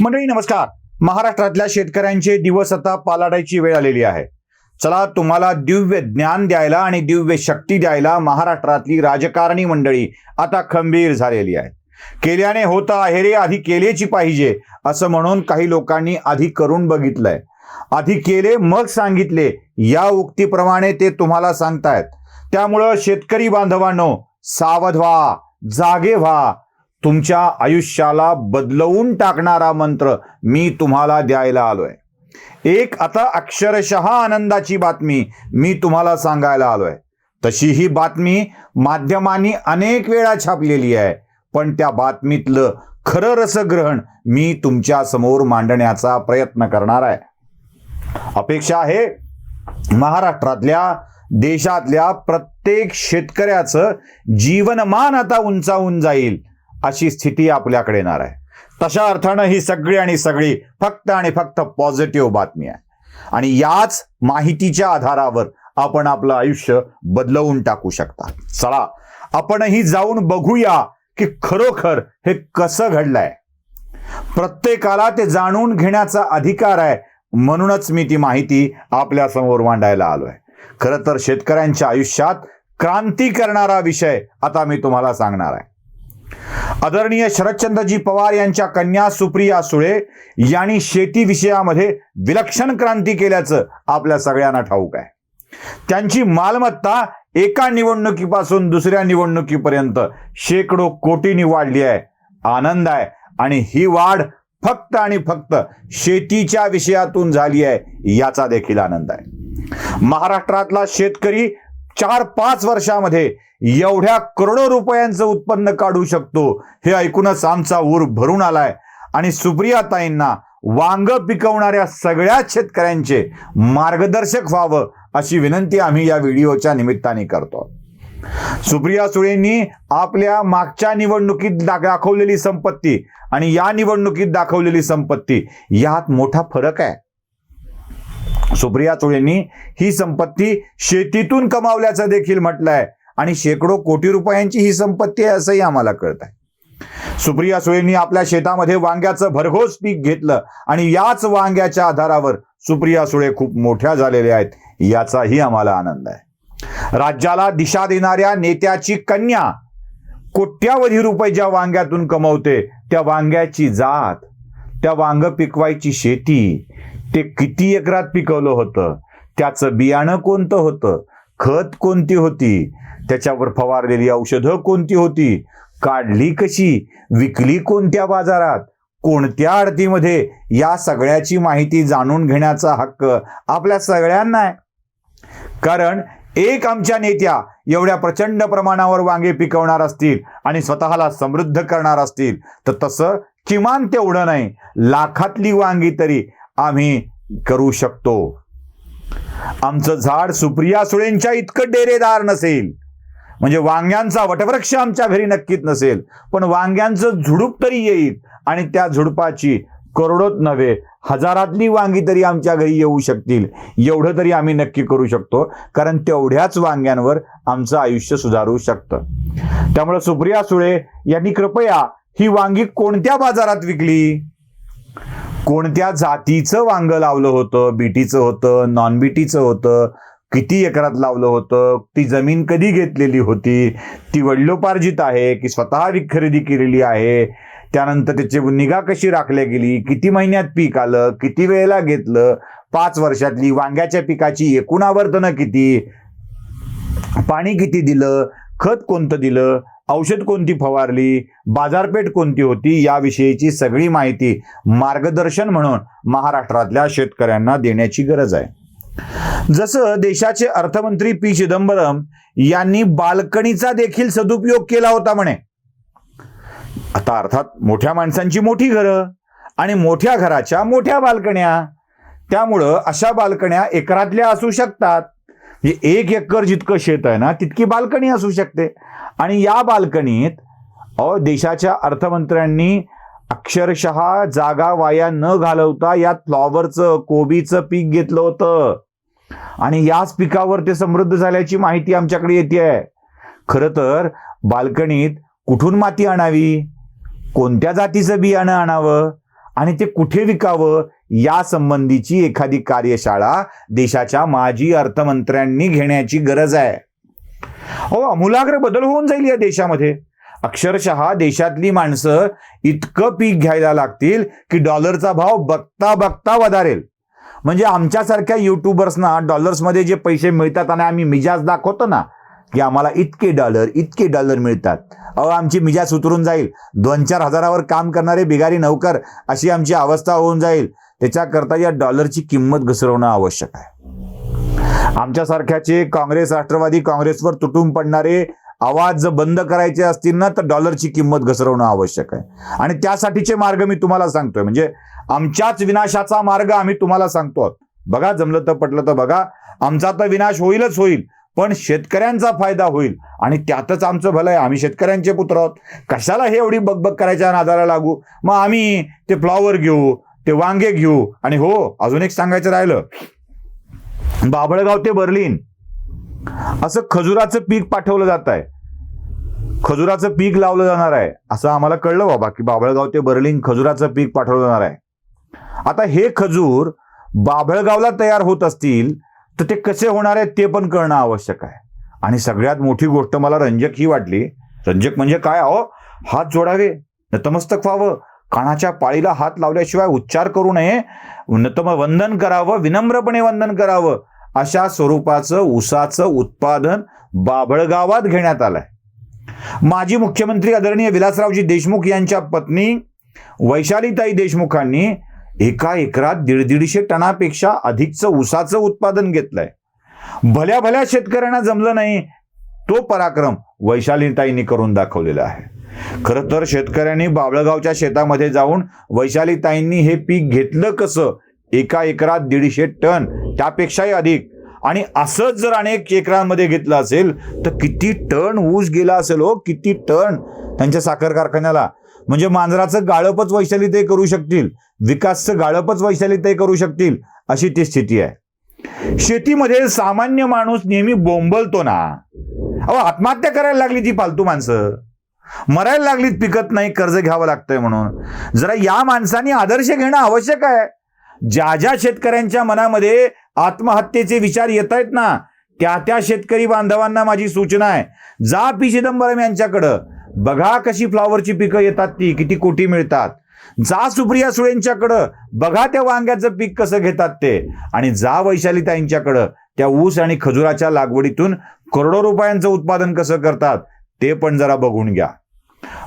मंडळी नमस्कार. महाराष्ट्रातल्या शेतकऱ्यांचे दिवस आता पालाटायची वेळ आलेली आहे. चला तुम्हाला दिव्य ज्ञान द्यायला आणि दिव्य शक्ती द्यायला महाराष्ट्रातली राजकारणी मंडळी आता खंबीर झालेली आहे. केल्याने होतं आहे रे, आधी केलेची पाहिजे असं म्हणून काही लोकांनी आधी करून बघितलंय. आधी केले मग सांगितले या उक्तीप्रमाणे ते तुम्हाला सांगतायत. त्यामुळं शेतकरी बांधवांनो, सावध व्हा, जागे व्हा. तुमच्या आयुष्याला बदलवून टाकणारा मंत्र मी तुम्हाला द्यायला आलोय. एक आता अक्षरशः आनंदाची बातमी मी तुम्हाला सांगायला आलोय. तशी ही बातमी माध्यमांनी अनेक वेळा छापलेली आहे, पण त्या बातमीतलं खरं रसग्रहण मी तुमच्या समोर मांडण्याचा प्रयत्न करणार आहे. अपेक्षा आहे महाराष्ट्रातल्या, देशातल्या प्रत्येक शेतकऱ्याचं जीवनमान आता उंचावून जाईल अशी स्थिती आपल्याकडे येणार आहे. तशा अर्थानं ही सगळी आणि सगळी फक्त आणि फक्त पॉझिटिव्ह बातमी आहे आणि याच माहितीच्या आधारावर आपण आपलं आयुष्य बदलवून टाकू शकता. चला आपणही जाऊन बघूया की खरोखर हे कसं घडलंय. प्रत्येकाला ते जाणून घेण्याचा अधिकार आहे, म्हणूनच मी ती माहिती आपल्या समोर मांडायला आलोय. खरं तर शेतकऱ्यांच्या आयुष्यात क्रांती करणारा विषय आता मी तुम्हाला सांगणार आहे. आदरणीय शरदचंद्रजी पवार यांच्या कन्या सुप्रिया सुळे यांनी शेती विषयामध्ये विलक्षण क्रांती केल्याचं आपल्या सगळ्यांना ठाऊक आहे. त्यांची मालमत्ता एका निवडणुकीपासून दुसऱ्या निवडणुकीपर्यंत शेकडो कोटींनी वाढली आहे. आनंद आहे आणि ही वाढ फक्त आणि फक्त शेतीच्या विषयातून झाली आहे याचा देखील आनंद आहे. महाराष्ट्रातला शेतकरी 4-5 वर्षामध्ये एवढ्या करोडो रुपयांचं उत्पन्न काढू शकतो हे ऐकूनच आमचा ऊर भरून आलाय आणि सुप्रियाताईंना वांग पिकवणाऱ्या सगळ्याच शेतकऱ्यांचे मार्गदर्शक व्हावं अशी विनंती आम्ही या व्हिडिओच्या निमित्ताने करतो. सुप्रिया सुळेंनी आपल्या मागच्या निवडणुकीत दाखवलेली संपत्ती आणि या निवडणुकीत दाखवलेली संपत्ती यात मोठा फरक आहे. सुप्रिया सुळेंनी ही संपत्ती शेतीतून कमावल्याचं देखील म्हटलंय आणि शेकडो कोटी रुपयांची ही संपत्ती आहे असंही आम्हाला कळत आहे. सुप्रिया सुळेंनी आपल्या शेतामध्ये वांग्याचं भरघोस पीक घेतलं आणि याच वांग्याच्या आधारावर सुप्रिया सुळे खूप मोठ्या झालेल्या आहेत याचाही आम्हाला आनंद आहे. राज्याला दिशा देणाऱ्या नेत्याची कन्या कोट्यावधी रुपये ज्या वांग्यातून कमवते, त्या वांग्याची जात, त्या वांग पिकवायची शेती, ते किती एकरात पिकवलं होतं, त्याचं बियाणं कोणतं होतं, खत कोणती होती, त्याच्यावर फवारलेली औषधं कोणती होती, काढली कशी, विकली कोणत्या बाजारात, कोणत्या आडतीमध्ये, या सगळ्याची माहिती जाणून घेण्याचा हक्क आपल्या सगळ्यांना आहे. कारण एक आमच्या नेत्या एवढ्या प्रचंड प्रमाणावर वांगे पिकवणार असतील आणि स्वतःला समृद्ध करणार असतील तर तसं किमान तेवढं नाही, लाखातली वांगी तरी आम्ही करू शकतो. आमचं झाड सुप्रिया सुळेंच्या इतकं डेरेदार नसेल, म्हणजे वांग्यांचा वटवृक्ष आमच्या घरी नक्कीच नसेल, पण वांग्यांचं झुडूप तरी येईल आणि त्या झुडपाची करोडोत नव्हे हजारातली वांगी तरी आमच्या घरी येऊ शकतील. एवढं तरी आम्ही नक्की करू शकतो, कारण तेवढ्याच वांग्यांवर आमचं आयुष्य सुधारू शकतं. त्यामुळे सुप्रिया सुळे यांनी कृपया ही वांगी कोणत्या बाजारात विकली, कोणत्या जातीचं वांग लावलं होतं, बीटीचं होतं, नॉन बीटीचं होतं, किती एकरात लावलं होतं, ती जमीन कधी घेतलेली होती, ती वडिलोपार्जित आहे की स्वतः खरेदी केलेली आहे, त्यानंतर त्याची निगा कशी राखली गेली, किती महिन्यात पीक आलं, किती वेळेला घेतलं, 5 वर्षातली वांग्याच्या पिकाची एकूण आवर्तनं किती, पाणी किती दिलं, खत कोणतं दिलं, औषध कोणती फवारली, बाजारपेठ कोणती होती, याविषयीची सगळी माहिती मार्गदर्शन म्हणून महाराष्ट्रातल्या शेतकऱ्यांना देण्याची गरज आहे. जसं देशाचे अर्थमंत्री पी चिदंबरम यांनी बाल्कनीचा देखील सदुपयोग केला होता म्हणे. आता अर्थात मोठ्या माणसांची मोठी घरं आणि मोठ्या घराच्या मोठ्या बाल्कण्या, त्यामुळं अशा बाल्कण्या एकरातल्या असू शकतात. 1 एकर जितकं शेत आहे ना तितकी बाल्कनी असू शकते आणि या बाल्कनीत देशाच्या अर्थमंत्र्यांनी अक्षरशः जागा वाया न घालवता यात फ्लॉवरचं, कोबीचं पीक घेतलं होतं आणि याच पिकावर ते समृद्ध झाल्याची माहिती आमच्याकडे येते. खरं तर बाल्कनीत कुठून माती आणावी, कोणत्या जातीचं बियाणं आणावं आणि ते कुठे विकावं या संबंधीची एखादी कार्यशाळा देशाच्या माजी अर्थमंत्र्यांनी घेण्याची गरज आहे. हो, आमूलाग्र बदल होऊन जाईल या देशामध्ये. अक्षरशः देशातली माणसं इतकं पीक घ्यायला लागतील की डॉलरचा भाव बघता बघता वधारेल. म्हणजे आमच्यासारख्या युट्यूबर्सना डॉलर्समध्ये जे पैसे मिळतात आणि आम्ही मिजाज दाखवतो ना की आम्हाला इतके डॉलर मिळतात, अहो आमची मिजाज उतरून जाईल. 2-4 हजारावर काम करणारे बिगारी नौकर अशी आमची अवस्था होऊन जाईल. त्याच्याकरता या डॉलरची किंमत घसरवणं आवश्यक आहे. आमच्यासारख्याचे काँग्रेस, राष्ट्रवादी काँग्रेसवर तुटून पडणारे आवाज जर बंद करायचे असतील ना तर डॉलरची किंमत घसरवणं आवश्यक आहे. आणि त्यासाठीचे मार्ग मी तुम्हाला सांगतोय. म्हणजे आमच्याच विनाशाचा मार्ग आम्ही तुम्हाला सांगतो. बघा, जमलं तर पटलं तर बघा, आमचा तर विनाश होईलच होईल, पण शेतकऱ्यांचा फायदा होईल आणि त्यातच आमचं भलं आहे. आम्ही शेतकऱ्यांचे पुत्र आहोत. कशाला हे एवढी बकबक करायच्या नादाला लागू. मग आम्ही ते फ्लॉवर घेऊ, ते वांगे घेऊ. आणि हो, अजून एक सांगायचं राहिलं, बाभळगाव ते बर्लिन असं खजुराचं पीक पाठवलं जात आहे. खजुराचं पीक लावलं जाणार आहे असं आम्हाला कळलं बाबा, की बाभळगाव ते बर्लिन खजुराचं पीक पाठवलं जाणार आहे. आता हे खजूर बाभळगावला तयार होत असतील तर ते कसे होणार आहेत ते पण कळणं आवश्यक आहे. आणि सगळ्यात मोठी गोष्ट मला रंजक ही वाटली. रंजक म्हणजे काय, अहो हात जोडावे, नतमस्तक व्हावं, कानाच्या पाळीला हात लावल्याशिवाय उच्चार करू नये, वंदन करावं, विनम्रपणे वंदन करावं, अशा स्वरूपाचं ऊसाचं उत्पादन बाभळगावात घेण्यात आलंय. माजी मुख्यमंत्री आदरणीय विलासरावजी देशमुख यांच्या पत्नी वैशालीताई देशमुखांनी एका एकरात 150 टनापेक्षा अधिकचं ऊसाचं उत्पादन घेतलंय. भल्या भल्या शेतकऱ्यांना जमलं नाही तो पराक्रम वैशालीताईंनी करून दाखवलेला आहे. खरं तर शेतकऱ्यांनी बाभळगावच्या शेतामध्ये जाऊन वैशालीताईंनी हे पीक घेतलं कसं, एका एकरात 150 टन, त्यापेक्षाही अधिक. आणि असंच जर अनेक एकरांमध्ये घेतलं असेल तर किती टन ऊस गेला असेल हो, किती टन त्यांच्या साखर कारखान्याला. म्हणजे मांजराचं गाळपच वैशालीताई करू शकतील, विकासचं गाळपच वैशालीताई करू शकतील, अशी ती स्थिती आहे. शेतीमध्ये सामान्य माणूस नेहमी बोंबलतो ना, अहो आत्महत्या करायला लागली ती फालतू माणसं, मरायला लागलीत, पिकत नाही, कर्ज घ्यावं लागतंय म्हणून. जरा या माणसांनी आदर्श घेणं आवश्यक आहे. ज्या ज्या शेतकऱ्यांच्या मनामध्ये आत्महत्येचे विचार येत आहेत ना, त्या शेतकरी बांधवांना माझी सूचना आहे, जा पी चिदंबरम यांच्याकडं, बघा कशी फ्लॉवरची पिकं येतात, ती किती कोटी मिळतात. जा सुप्रिया सुळेंच्याकडं, बघा त्या वांग्याचं पीक कसं घेतात ते. आणि जा वैशालीताईंच्याकडं, त्या ऊस आणि खजुराच्या लागवडीतून करोडो रुपयांचं उत्पादन कसं करतात ते पण जरा बघून घ्या.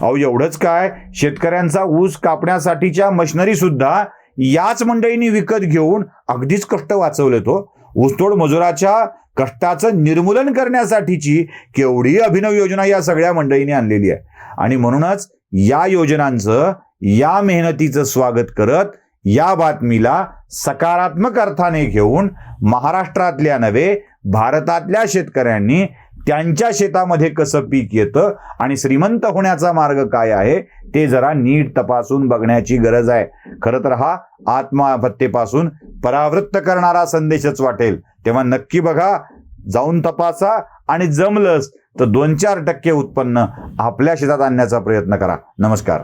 अहो एवढंच काय, शेतकऱ्यांचा ऊस कापण्यासाठीच्या मशिनरी सुद्धा याच मंडळींनी विकत घेऊन अगदीच कष्ट वाचवले. तो ऊसतोड मजुराच्या कष्टाचं निर्मूलन करण्यासाठीची केवढी अभिनव योजना या सगळ्या मंडळींनी आणलेली आहे. आणि म्हणूनच या योजनांचं, या मेहनतीचं स्वागत करत या बातमीला सकारात्मक अर्थाने घेऊन महाराष्ट्रातल्या नव्हे भारतातल्या शेतकऱ्यांनी त्यांच्या शेतामध्ये कसं पीक येतं आणि श्रीमंत होण्याचा मार्ग काय आहे ते जरा नीट तपासून बघण्याची गरज आहे. खरं तर हा आत्महत्येपासून परावृत्त करणारा संदेशच वाटेल. तेव्हा नक्की बघा, जाऊन तपासा आणि जमलंच तर 2-4% उत्पन्न आपल्या शेतात आणण्याचा प्रयत्न करा. नमस्कार.